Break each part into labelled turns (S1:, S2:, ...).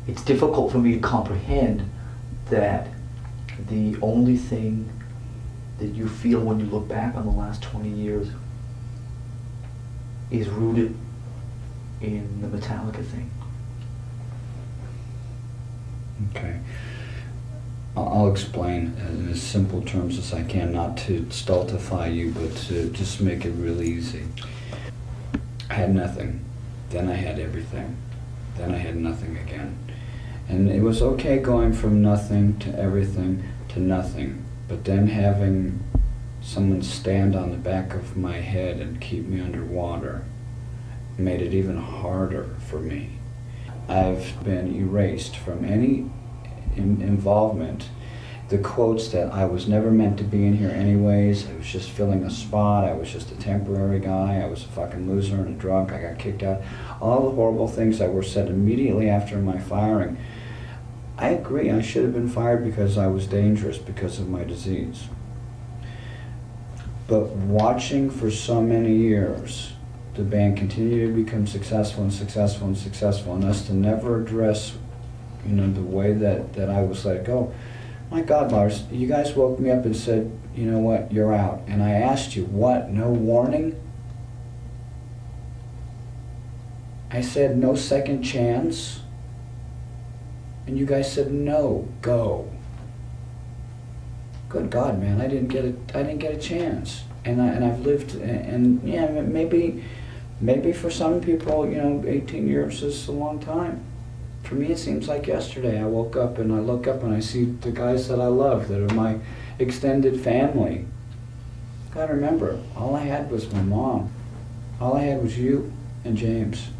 S1: it's difficult for me to comprehend that the only thing that you feel when you look back on the last 20 years is rooted in the Metallica thing.
S2: Okay. I'll explain in as simple terms as I can, not to stultify you, but to just make it real easy. I had nothing, then I had everything, then I had nothing again. And it was okay going from nothing to everything to nothing, but then having someone stand on the back of my head and keep me underwater made it even harder for me. I've been erased from any involvement. The quotes that I was never meant to be in here anyways, I was just filling a spot, I was just a temporary guy, I was a fucking loser and a drunk, I got kicked out. All the horrible things that were said immediately after my firing. I agree, I should have been fired because I was dangerous because of my disease. But watching for so many years the band continue to become successful and successful and successful, and us to never address, you know, the way that I was let go. My God, Lars, you guys woke me up and said, you know what, you're out. And I asked you, what, no warning? I said, no second chance? And you guys said, no, go. Good God, man, I didn't get a chance. And I've lived, and yeah, maybe for some people, you know, 18 years is a long time. For me, it seems like yesterday. I woke up and I look up and I see the guys that I love, that are my extended family. Gotta remember, all I had was my mom. All I had was you and James.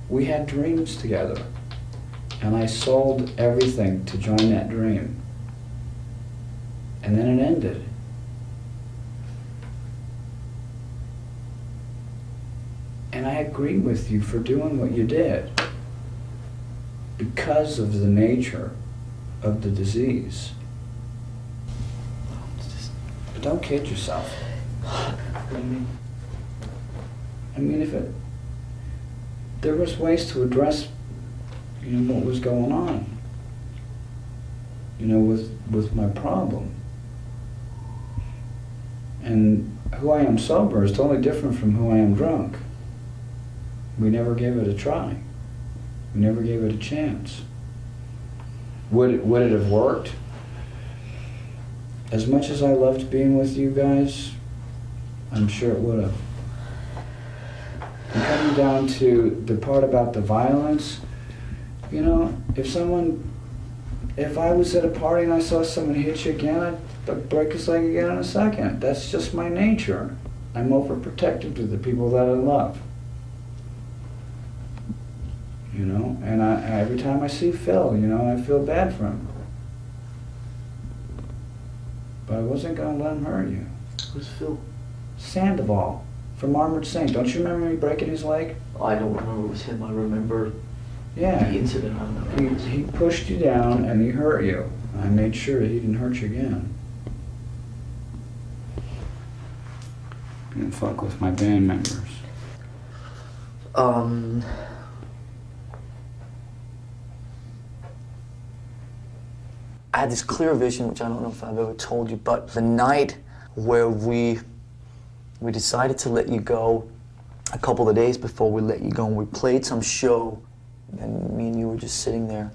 S2: We had dreams together. And I sold everything to join that dream. And then it ended. And I agree with you for doing what you did, because of the nature of the disease. But don't kid yourself.
S1: What do you mean?
S2: I mean, there was ways to address, you know, what was going on, you know, with my problem. And who I am sober is totally different from who I am drunk. We never gave it a try. We never gave it a chance. Would it have worked? As much as I loved being with you guys, I'm sure it would have. And coming down to the part about the violence, you know, if I was at a party and I saw someone hit you again, I'd break his leg again in a second. That's just my nature. I'm overprotective to the people that I love. You know, and every time I see Phil, you know, I feel bad for him. But I wasn't going to let him hurt you.
S1: Who's Phil?
S2: Sandoval from Armored Saint. Don't you remember me breaking his leg?
S1: I don't remember it was him. I remember the incident. I don't know.
S2: He pushed you down and he hurt you. I made sure he didn't hurt you again. You didn't fuck with my band members.
S1: I had this clear vision, which I don't know if I've ever told you, but the night where we decided to let you go, a couple of days before we let you go, and we played some show, and me and you were just sitting there,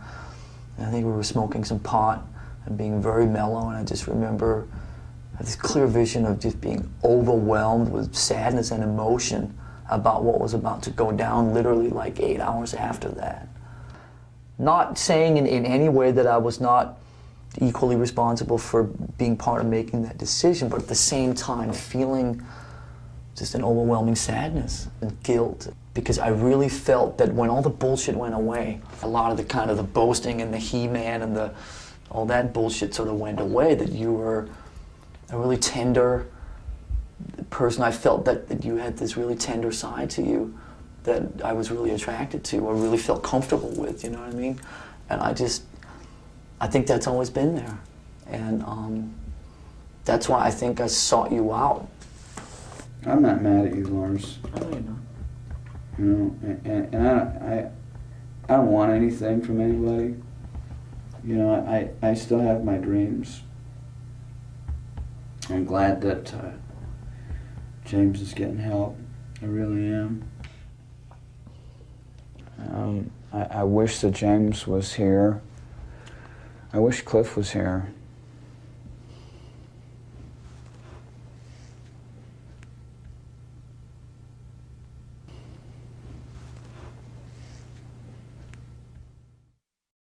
S1: and I think we were smoking some pot and being very mellow, and I just remember I had this clear vision of just being overwhelmed with sadness and emotion about what was about to go down literally like 8 hours after that. Not saying in any way that I was not equally responsible for being part of making that decision, but at the same time feeling just an overwhelming sadness and guilt, because I really felt that when all the bullshit went away, a lot of the kind of the boasting and the he-man and all that bullshit sort of went away, that you were a really tender person. I felt that you had this really tender side to you that I was really attracted to, or really felt comfortable with, you know what I mean? And I think that's always been there. And that's why I think I sought you out.
S2: I'm not mad at you, Lars.
S1: I know you're not.
S2: You know, and I don't want anything from anybody. You know, I still have my dreams. I'm glad that James is getting help. I really am. I wish that James was here. I wish Cliff was here.